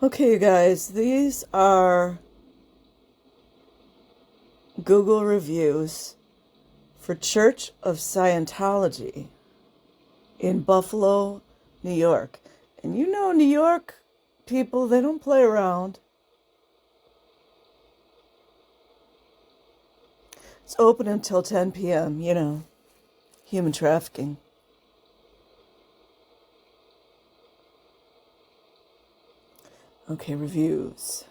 Okay, you guys, these are Google reviews for Church of Scientology in Buffalo, New York. And you know, New York people, they don't play around. It's open until 10 p.m., you know, human trafficking. Okay, reviews.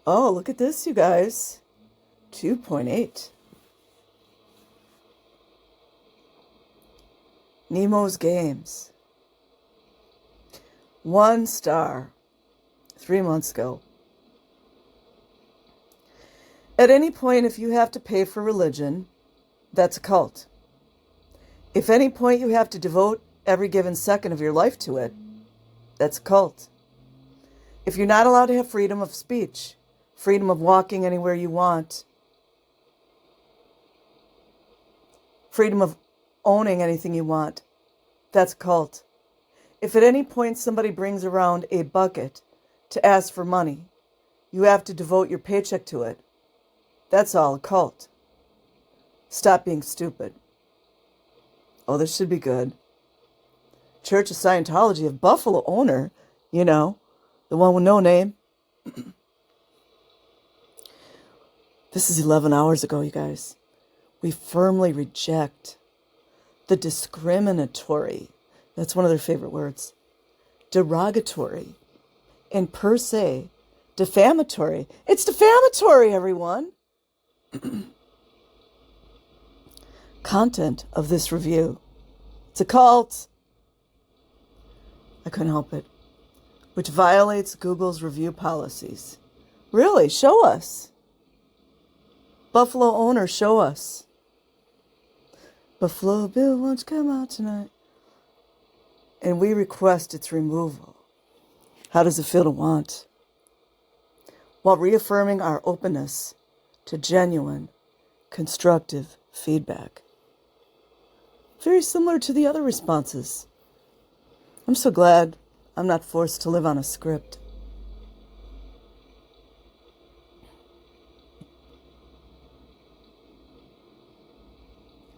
Oh, look at this, you guys. 2.8. Nemo's Games. 1 star. 3 months ago. At any point, if you have to pay for religion, that's a cult. If any point you have to devote every given second of your life to it, that's a cult. If you're not allowed to have freedom of speech, freedom of walking anywhere you want, freedom of owning anything you want, that's a cult. If at any point somebody brings around a bucket to ask for money, you have to devote your paycheck to it, that's all a cult. Stop being stupid. Oh, this should be good. Church of Scientology of Buffalo owner, you know, the one with no name. This is 11 hours ago, you guys. We firmly reject the discriminatory, that's one of their favorite words, derogatory, and per se, defamatory. It's defamatory, everyone. Content of this review. It's a cult. I couldn't help it. Which violates Google's review policies. Really? Show us. Buffalo owner, show us. Buffalo Bill, won't you come out tonight? And we request its removal. How does it feel to want? While reaffirming our openness to genuine, constructive feedback. Very similar to the other responses. I'm so glad I'm not forced to live on a script.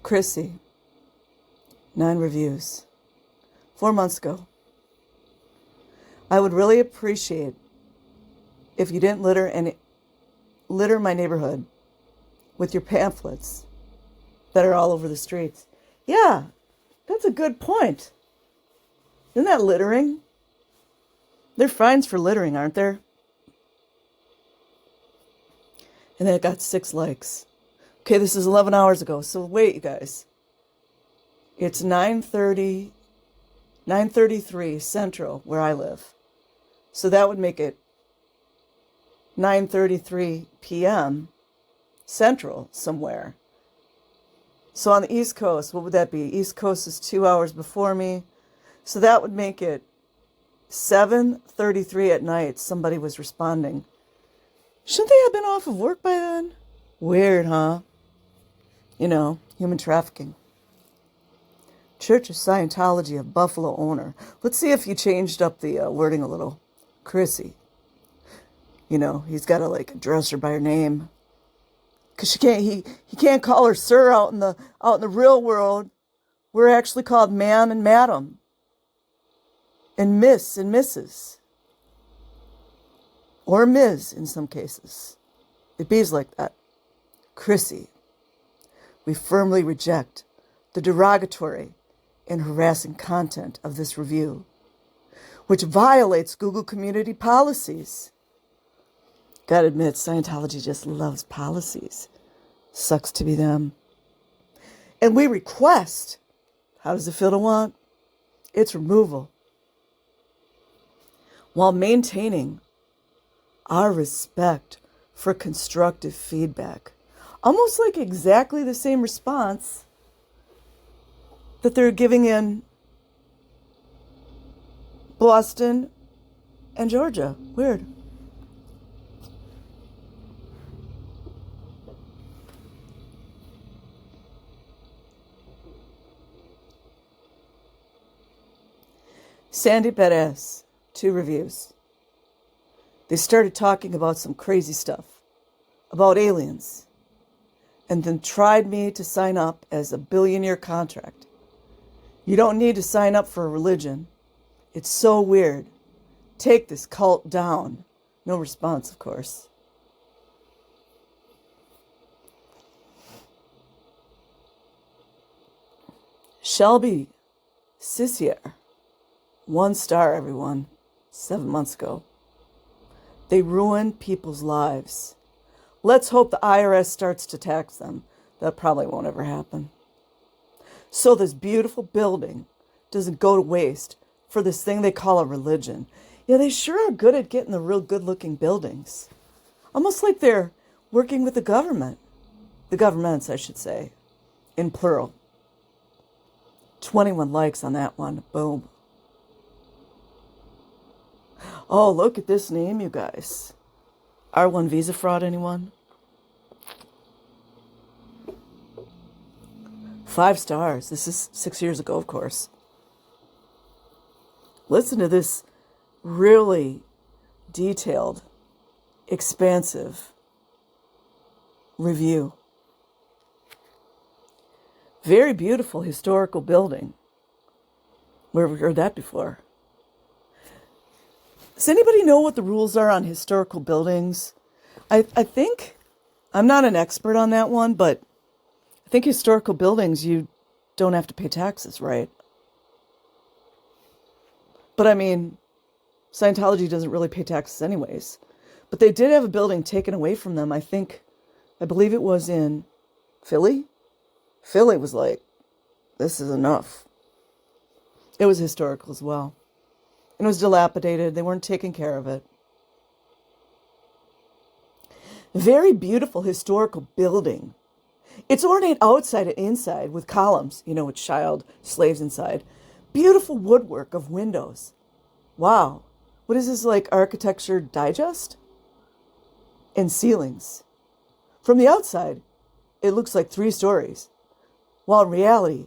Chrissy, 9 reviews. 4 months ago. I would really appreciate if you didn't litter my neighborhood with your pamphlets that are all over the streets. Yeah, that's a good point. Isn't that littering? There are fines for littering, aren't there? And then it got 6 likes. Okay, this is 11 hours ago. So wait, you guys. It's 9:33 Central, where I live. So that would make it 9:33 p.m. Central somewhere. So on the East Coast, what would that be? East Coast is 2 hours before me. So that would make it 7:33 at night. Somebody was responding. Shouldn't they have been off of work by then? Weird, huh? You know, human trafficking. Church of Scientology of Buffalo owner. Let's see if you changed up the wording a little. Chrissy. You know, he's got to like address her by her name. Cause he can't call her sir out in the real world. We're actually called ma'am and madam. And miss and Mrs. Or Ms. in some cases. It bees like that. Chrissy. We firmly reject the derogatory and harassing content of this review, which violates Google community policies. Gotta admit, Scientology just loves policies. Sucks to be them. And we request, how does it feel to want? Its removal, while maintaining our respect for constructive feedback. Almost like exactly the same response that they're giving in Boston and Georgia. Weird. Sandy Perez, 2 reviews. They started talking about some crazy stuff, about aliens, and then tried me to sign up as a billion-year contract. You don't need to sign up for a religion. It's so weird. Take this cult down. No response, of course. Shelby Sissier, 1 star, everyone, 7 months ago. They ruin people's lives. Let's hope the IRS starts to tax them. That probably won't ever happen. So this beautiful building doesn't go to waste for this thing they call a religion. Yeah, they sure are good at getting the real good-looking buildings. Almost like they're working with the government. The governments, I should say, in plural. 21 likes on that one. Boom. Oh, look at this name, you guys. R1 visa fraud, anyone? 5 stars. This is 6 years ago, of course. Listen to this really detailed, expansive review. Very beautiful historical building. Where have we heard that before? Does anybody know what the rules are on historical buildings? I think, I'm not an expert on that one, but I think historical buildings, you don't have to pay taxes, right? But I mean, Scientology doesn't really pay taxes anyways. But they did have a building taken away from them, I believe it was in Philly. Philly was like, this is enough. It was historical as well. And it was dilapidated. They weren't taking care of it. Very beautiful historical building. It's ornate outside and inside with columns, with child slaves inside. Beautiful woodwork of windows. Wow. What is this, like Architecture Digest? And ceilings. From the outside, it looks like 3 stories. While in reality,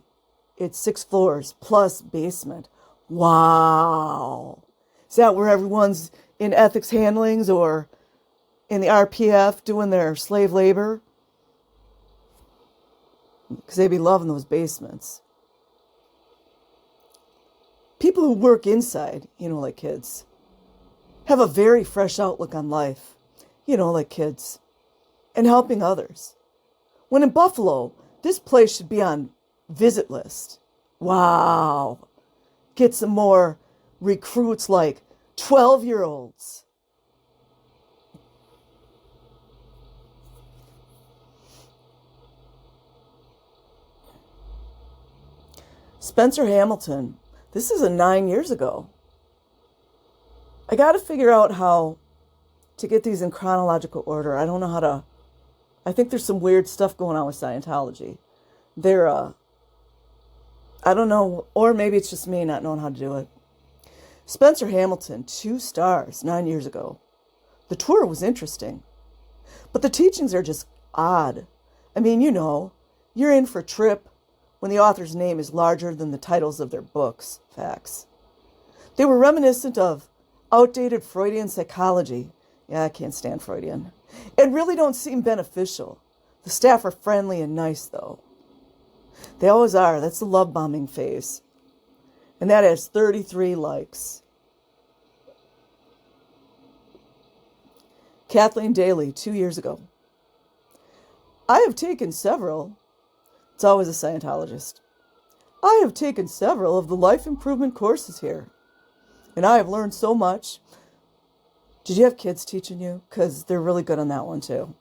it's 6 floors plus basement. Wow. Is that where everyone's in ethics handlings or in the RPF doing their slave labor? Because they be loving those basements. People who work inside, like kids, have a very fresh outlook on life, like kids, and helping others. When in Buffalo, this place should be on visit list. Wow. Get some more recruits like 12-year-olds. Spencer Hamilton. This is a 9 years ago. I got to figure out how to get these in chronological order. I don't know how to. I think there's some weird stuff going on with Scientology. I don't know, or maybe it's just me not knowing how to do it. Spencer Hamilton, 2 stars, 9 years ago. The tour was interesting, but the teachings are just odd. I mean, you're in for a trip when the author's name is larger than the titles of their books. Facts. They were reminiscent of outdated Freudian psychology. Yeah, I can't stand Freudian. And really don't seem beneficial. The staff are friendly and nice, though. They always are. That's the love bombing phase. And that has 33 likes. Kathleen Daly, 2 years ago. I have taken several. It's always a Scientologist. I have taken several of the life improvement courses here. And I have learned so much. Did you have kids teaching you? Because they're really good on that one, too.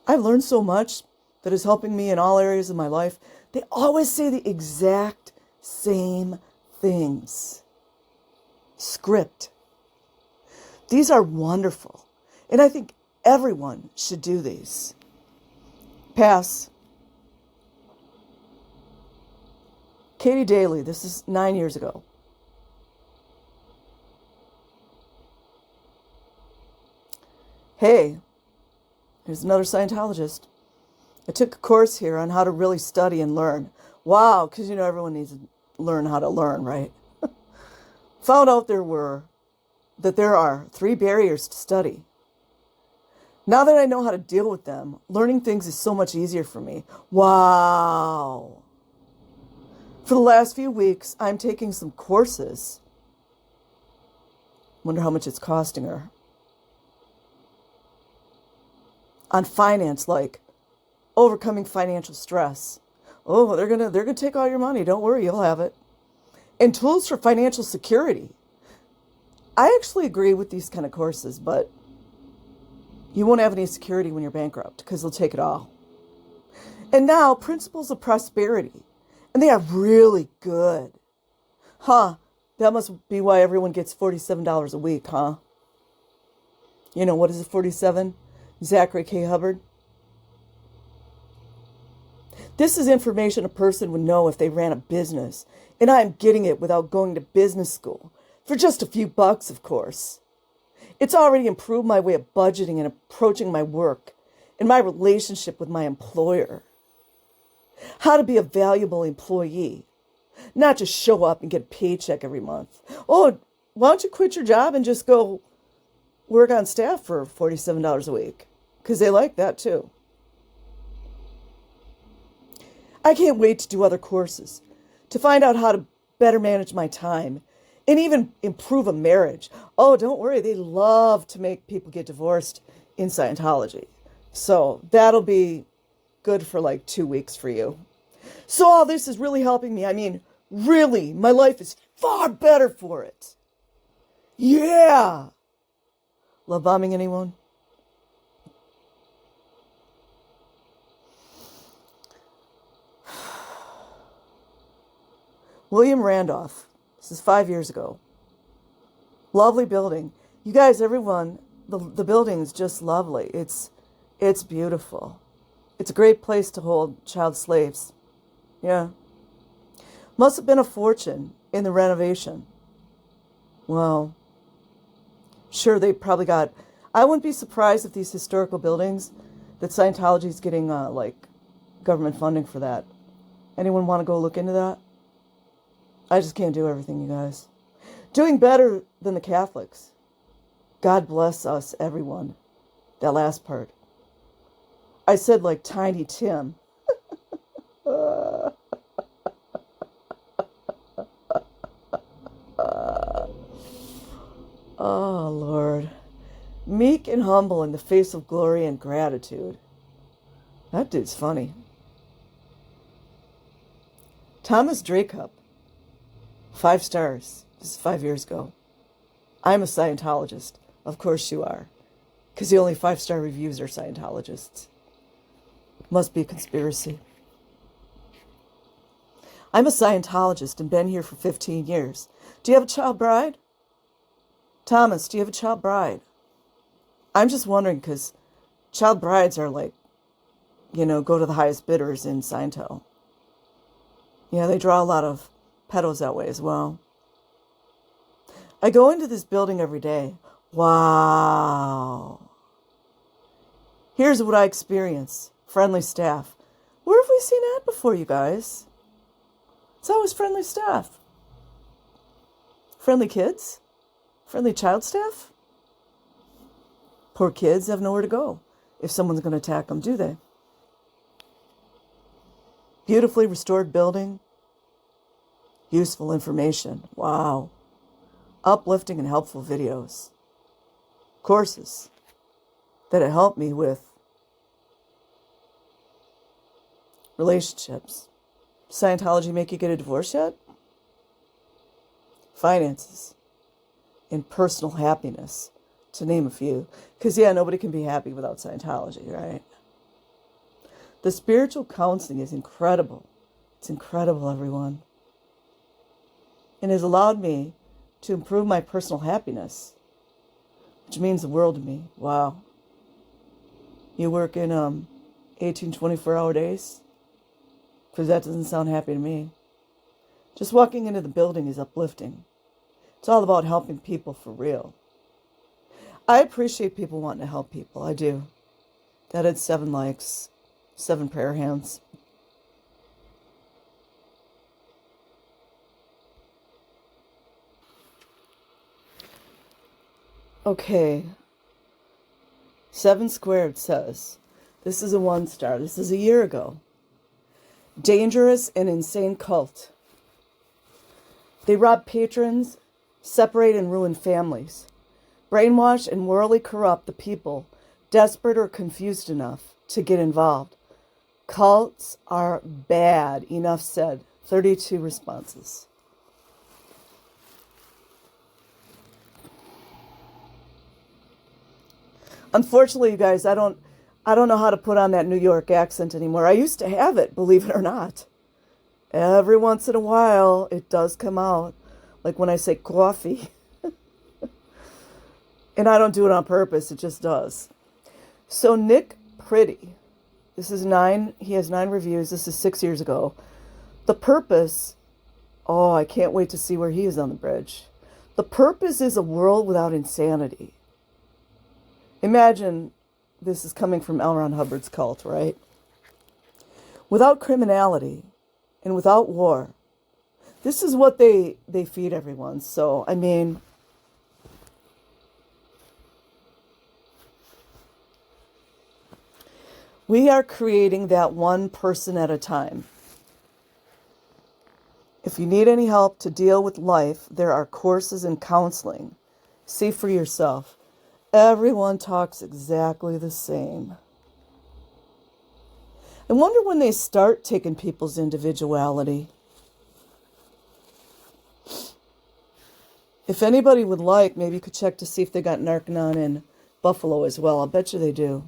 I've learned so much that is helping me in all areas of my life. They always say the exact same things. Script. These are wonderful. And I think everyone should do these. Pass. Katie Daly, this is 9 years ago. Hey, here's another Scientologist. I took a course here on how to really study and learn. Wow, because everyone needs to learn how to learn, right? found out that there are 3 barriers to study. Now that I know how to deal with them, learning things is so much easier for me. Wow. For the last few weeks, I'm taking some courses. Wonder how much it's costing her. On finance, like overcoming financial stress. Oh, they're gonna take all your money. Don't worry, you'll have it. And tools for financial security. I actually agree with these kind of courses, but you won't have any security when you're bankrupt because they'll take it all. And now, principles of prosperity. And they are really good. Huh, that must be why everyone gets $47 a week, huh? You know, what is it, 47? Zachary K. Hubbard. This is information a person would know if they ran a business. And I am getting it without going to business school. For just a few bucks, of course. It's already improved my way of budgeting and approaching my work and my relationship with my employer. How to be a valuable employee. Not just show up and get a paycheck every month. Oh, why don't you quit your job and just go work on staff for $47 a week? Because they like that too. I can't wait to do other courses, to find out how to better manage my time, and even improve a marriage. Oh, don't worry, they love to make people get divorced in Scientology. So that'll be good for like 2 weeks for you. So all this is really helping me. I mean, really, my life is far better for it. Yeah. Love bombing anyone? William Randolph. This is 5 years ago. Lovely building. You guys, everyone, the building is just lovely. It's beautiful. It's a great place to hold child slaves. Yeah. Must have been a fortune in the renovation. Well, sure, they probably got... I wouldn't be surprised if these historical buildings, that Scientology is getting, government funding for that. Anyone want to go look into that? I just can't do everything, you guys. Doing better than the Catholics. God bless us, everyone. That last part. I said like Tiny Tim. Oh, Lord. Meek and humble in the face of glory and gratitude. That dude's funny. Thomas Dracup. 5 stars. This is 5 years ago. I'm a Scientologist. Of course you are. Because the only 5-star reviews are Scientologists. Must be a conspiracy. I'm a Scientologist and been here for 15 years. Do you have a child bride? Thomas, do you have a child bride? I'm just wondering because child brides are like, go to the highest bidders in Scientol. Yeah, they draw a lot of pedos that way as well. I go into this building every day. Wow. Here's what I experience. Friendly staff. Where have we seen that before, you guys? It's always friendly staff. Friendly kids? Friendly child staff? Poor kids have nowhere to go if someone's going to attack them, do they? Beautifully restored building. Useful information. Wow. Uplifting and helpful videos. Courses that have helped me with relationships. Scientology make you get a divorce yet? Finances. And personal happiness, to name a few. Because, nobody can be happy without Scientology, right? The spiritual counseling is incredible. It's incredible, everyone. And has allowed me to improve my personal happiness, which means the world to me. Wow. You work in 18, 24-hour days? Because that doesn't sound happy to me. Just walking into the building is uplifting. It's all about helping people for real. I appreciate people wanting to help people. I do. That had 7 likes, 7 prayer hands. Okay. 7 Squared says, this is a 1-star. This is a year ago. Dangerous and insane cult. They rob patrons, separate and ruin families, brainwash and morally corrupt the people desperate or confused enough to get involved. Cults are bad. Enough said. 32 responses. Unfortunately, you guys, I don't know how to put on that New York accent anymore. I used to have it, believe it or not. Every once in a while, it does come out. Like when I say coffee. And I don't do it on purpose. It just does. So Nick Pretty. This is 9. He has 9 reviews. This is 6 years ago. The purpose. Oh, I can't wait to see where he is on the bridge. The purpose is a world without insanity. Imagine this is coming from L. Ron Hubbard's cult, right? Without criminality and without war. This is what they feed everyone. So, I mean, we are creating that one person at a time. If you need any help to deal with life, there are courses in counseling. See for yourself. Everyone talks exactly the same. I wonder when they start taking people's individuality. If anybody would like, maybe you could check to see if they got Narcanon in Buffalo as well. I'll bet you they do.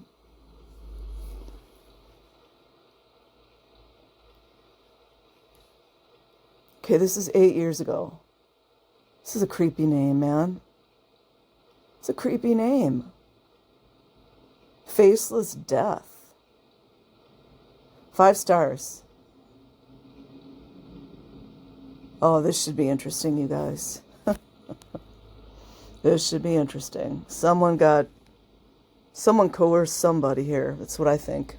Okay, this is 8 years ago. This is a creepy name, man. It's a creepy name. Faceless Death. 5 stars. Oh, this should be interesting, you guys. This should be interesting. Someone coerced somebody here. That's what I think.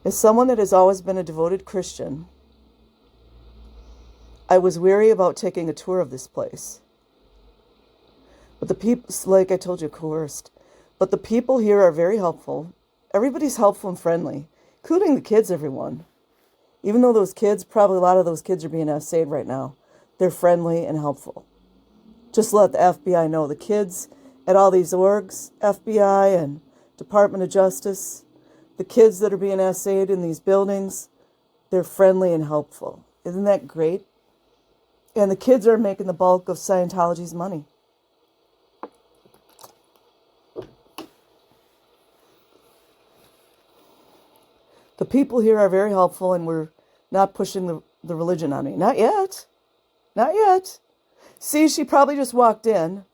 As someone that has always been a devoted Christian, I was weary about taking a tour of this place. But the people, like I told you, coerced. But the people here are very helpful. Everybody's helpful and friendly, including the kids, everyone. Even though those kids, probably a lot of those kids are being essayed right now, they're friendly and helpful. Just let the FBI know. The kids at all these orgs, FBI and Department of Justice, the kids that are being essayed in these buildings, they're friendly and helpful. Isn't that great? And the kids are making the bulk of Scientology's money. The people here are very helpful, and we're not pushing the religion on me. Not yet. Not yet. See, she probably just walked in,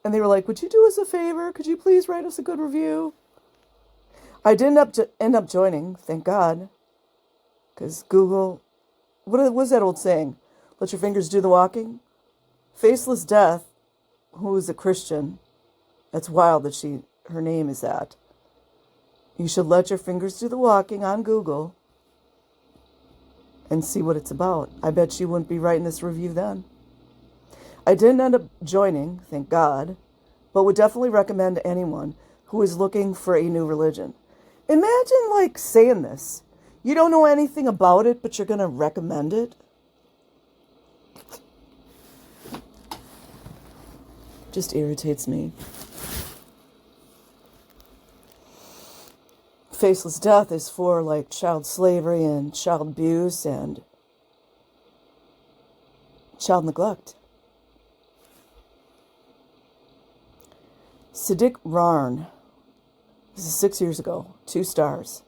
and they were like, would you do us a favor? Could you please write us a good review? I didn't end up joining, thank God. Because Google, what was that old saying? Let your fingers do the walking? Faceless Death, who is a Christian, that's wild that her name is that. You should let your fingers do the walking on Google and see what it's about. I bet she wouldn't be writing this review then. I didn't end up joining, thank God, but would definitely recommend to anyone who is looking for a new religion. Imagine, like, saying this. You don't know anything about it, but you're going to recommend it. Just irritates me. Faceless Death is for, like, child slavery and child abuse and child neglect. Sadiq Rarn. This is 6 years ago. 2 stars.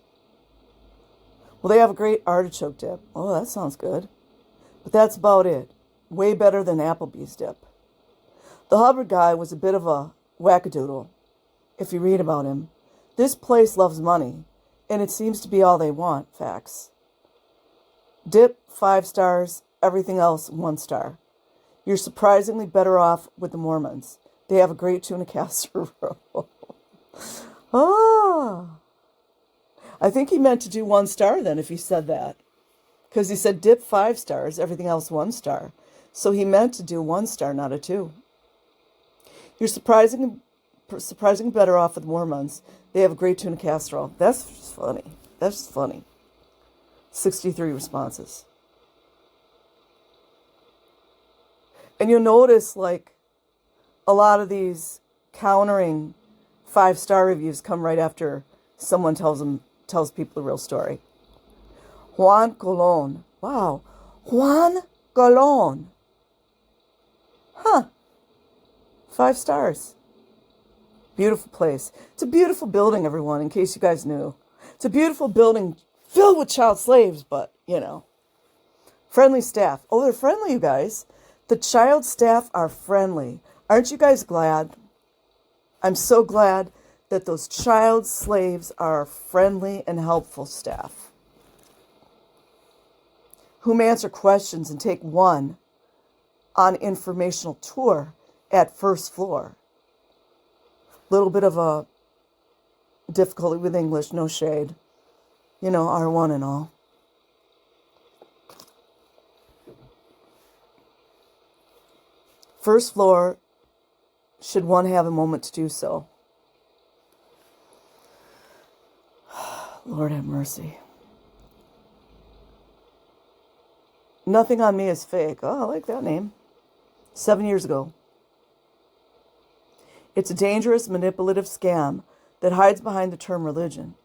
Well, they have a great artichoke dip. Oh, that sounds good. But that's about it. Way better than Applebee's dip. The Hubbard guy was a bit of a wackadoodle, if you read about him. This place loves money, and it seems to be all they want, facts. Dip, 5 stars, everything else 1 star. You're surprisingly better off with the Mormons. They have a great tuna casserole. Oh. I think he meant to do 1 star then if he said that. Because he said dip 5 stars, everything else 1 star. So he meant to do 1 star, not a 2. You're surprisingly better off with Mormons. They have a great tuna casserole. That's funny. That's funny. 63 responses. And you'll notice, like, a lot of these countering 5-star reviews come right after someone tells people the real story. Juan Colon. Wow. Juan Colon. Huh. 5 stars. Beautiful place. It's a beautiful building, everyone, in case you guys knew. It's a beautiful building filled with child slaves, but, you know. Friendly staff. Oh, they're friendly, you guys. The child staff are friendly. Aren't you guys glad? I'm so glad that those child slaves are friendly and helpful staff. Whom answer questions and take one on informational tour at first floor. Little bit of a difficulty with English, no shade. You know, R1 and all. First floor, should one have a moment to do so. Lord have mercy. Nothing on me is fake. Oh, I like that name. 7 years ago. It's a dangerous, manipulative scam that hides behind the term religion.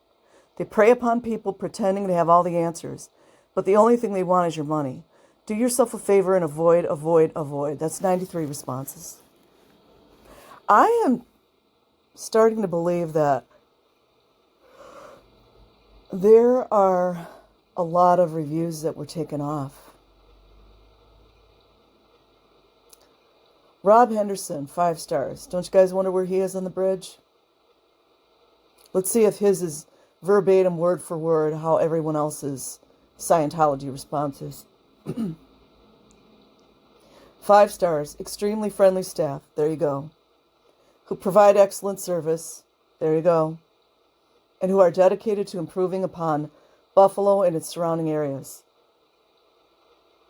They prey upon people pretending to have all the answers, but the only thing they want is your money. Do yourself a favor and avoid, avoid, avoid. That's 93 responses. I am starting to believe that there are a lot of reviews that were taken off. Rob Henderson, 5 stars. Don't you guys wonder where he is on the bridge? Let's see if his is verbatim, word for word, how everyone else's Scientology response is. 5 stars. Extremely friendly staff. There you go. Who provide excellent service. There you go. And who are dedicated to improving upon Buffalo and its surrounding areas.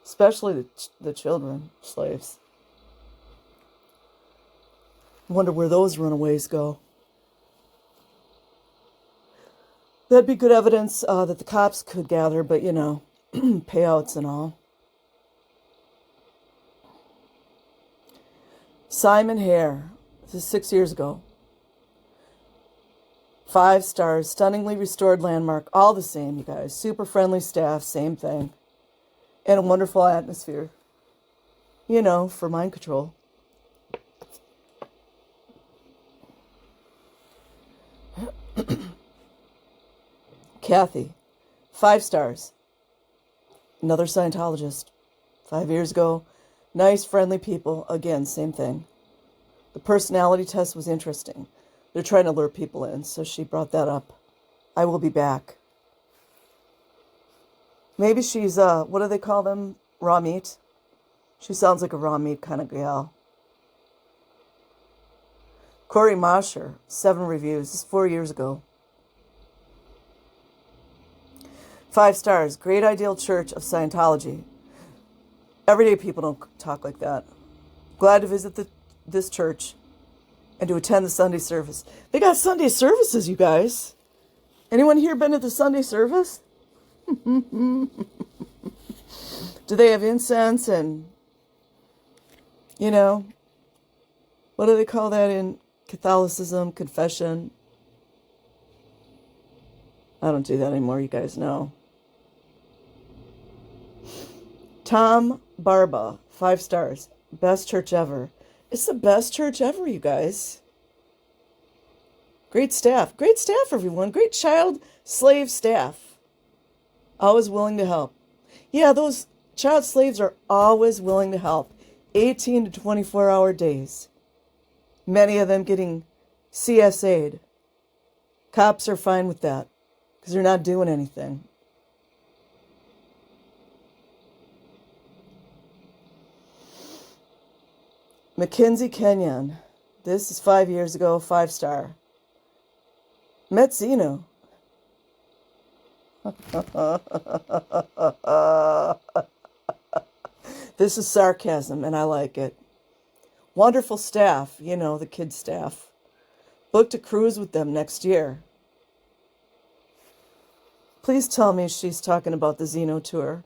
Especially the children, slaves. Wonder where those runaways go. That'd be good evidence that the cops could gather, but you know, payouts and all. Simon Hare. This is 6 years ago. 5 stars. Stunningly restored landmark. All the same, you guys. Super friendly staff. Same thing. And a wonderful atmosphere. You know, for mind control. Kathy, 5 stars. Another Scientologist. 5 years ago. Nice, friendly people. Again, same thing. The personality test was interesting. They're trying to lure people in, so she brought that up. I will be back. Maybe she's, what do they call them? Raw meat? She sounds like a raw meat kind of gal. Corey Mosher, 7 reviews. This is 4 years ago. 5 stars. Great ideal church of Scientology. Everyday people don't talk like that. Glad to visit this church and to attend the Sunday service. They got Sunday services, you guys. Anyone here been to the Sunday service? Do they have incense and, you know, what do they call that in Catholicism? Confession? I don't do that anymore, you guys know. Tom Barba, 5 stars. Best church ever. It's the best church ever, you guys. Great staff. Great staff, everyone. Great child slave staff. Always willing to help. Yeah, those child slaves are always willing to help. 18 to 24-hour days. Many of them getting CSA'd. Cops are fine with that because they're not doing anything. Mackenzie Kenyon. This is 5 years ago, 5 star. Metzino. This is sarcasm, and I like it. Wonderful staff, the kids' staff. Booked a cruise with them next year. Please tell me she's talking about the Xeno tour.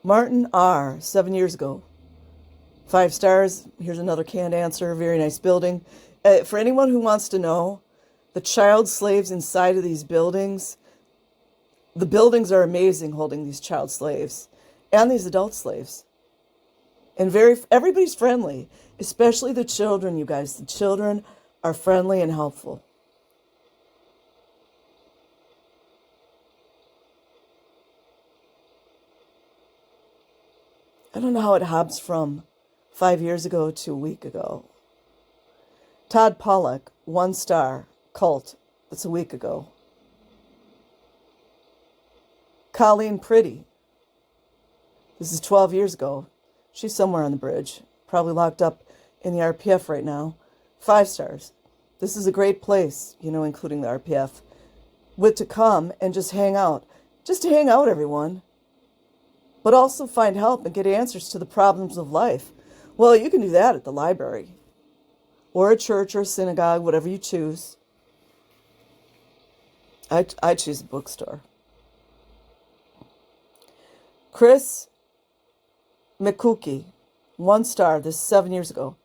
Martin R., 7 years ago. 5 stars. Here's another canned answer. Very nice building. For anyone who wants to know, the child slaves inside of these buildings, the buildings are amazing holding these child slaves and these adult slaves. And everybody's friendly, especially the children, you guys. The children are friendly and helpful. I don't know how it hops from 5 years ago to a week ago. Todd Pollock, 1 star, cult. That's a week ago. Colleen Pretty. This is 12 years ago. She's somewhere on the bridge. Probably locked up in the RPF right now. 5 stars. This is a great place, including the RPF. To come and just hang out. Just to hang out, everyone. But also find help and get answers to the problems of life. Well, you can do that at the library. Or a church or a synagogue, whatever you choose. I choose a bookstore. Chris McCookie, 1 star. This is 7 years ago.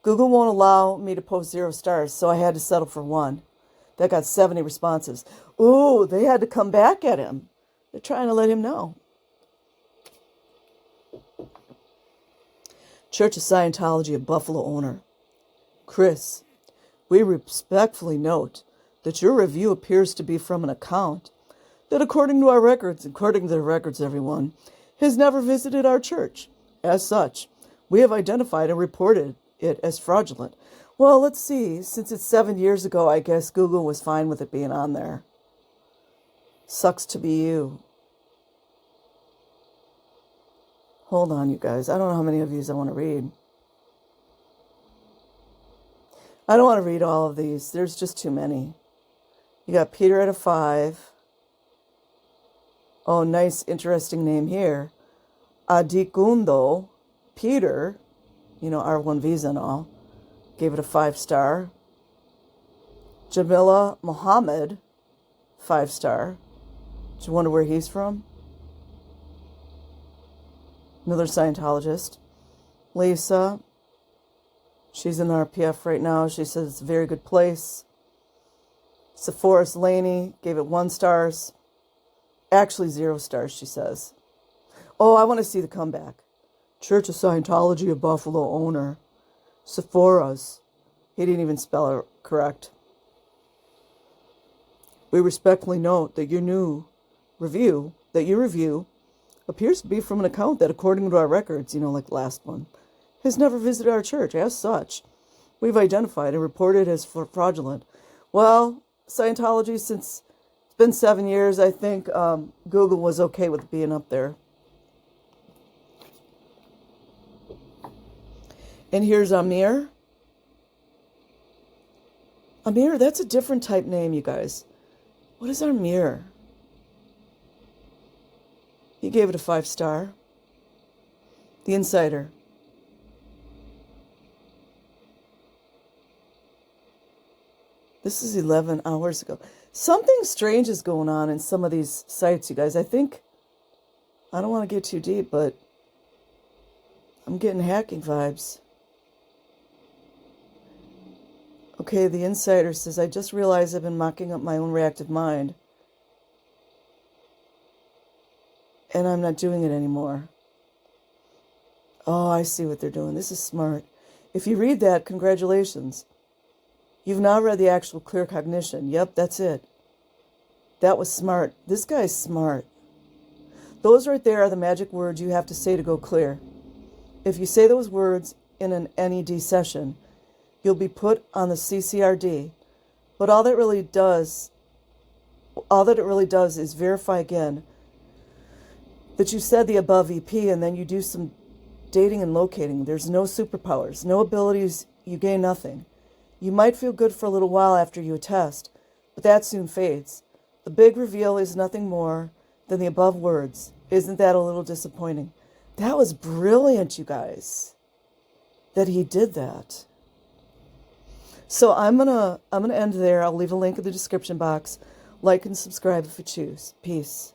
Google won't allow me to post 0 stars, so I had to settle for 1. That got 70 responses. Ooh, they had to come back at him. They're trying to let him know. Church of Scientology of Buffalo owner. Chris, we respectfully note that your review appears to be from an account that, according to the records, everyone, has never visited our church. As such, we have identified and reported it as fraudulent. Well, let's see. Since it's 7 years ago, I guess Google was fine with it being on there. Sucks to be you. Hold on, you guys. I don't know how many of these I want to read. I don't want to read all of these. There's just too many. You got Peter at a 5. Oh, nice, interesting name here. Adikundo, Peter, R1 visa and all, gave it a 5 star. Jamila Mohammed, 5 star. Do you wonder where he's from? Another Scientologist. Lisa, she's in the RPF right now. She says it's a very good place. Sephora's Laney gave it 1 star. Actually, 0 stars, she says. Oh, I want to see the comeback. Church of Scientology of Buffalo owner. Sephora's. He didn't even spell it correct. We respectfully note that your review appears to be from an account that, according to our records, like the last one, has never visited our church. As such, we've identified and reported as fraudulent. Well, Scientology, since it's been 7 years, I think Google was okay with it being up there. And here's Amir. Amir, that's a different type name, you guys. What is Amir? He gave it a 5 star. The Insider. This is 11 hours ago. Something strange is going on in some of these sites, you guys. I don't want to get too deep, but I'm getting hacking vibes. Okay, the Insider says, I just realized I've been mocking up my own reactive mind. And I'm not doing it anymore. Oh, I see what they're doing. This is smart. If you read that, congratulations. You've now read the actual clear cognition. Yep, that's it. That was smart. This guy's smart. Those right there are the magic words you have to say to go clear. If you say those words in an NED session, you'll be put on the CCRD. But all that it really does is verify again that you said the above EP, and then you do some dating and locating. There's no superpowers, no abilities, you gain nothing. You might feel good for a little while after you attest, but that soon fades. The big reveal is nothing more than the above words. Isn't that a little disappointing? That was brilliant, you guys, that he did that. So I'm gonna end there. I'll leave a link in the description box. Like and subscribe if you choose. Peace.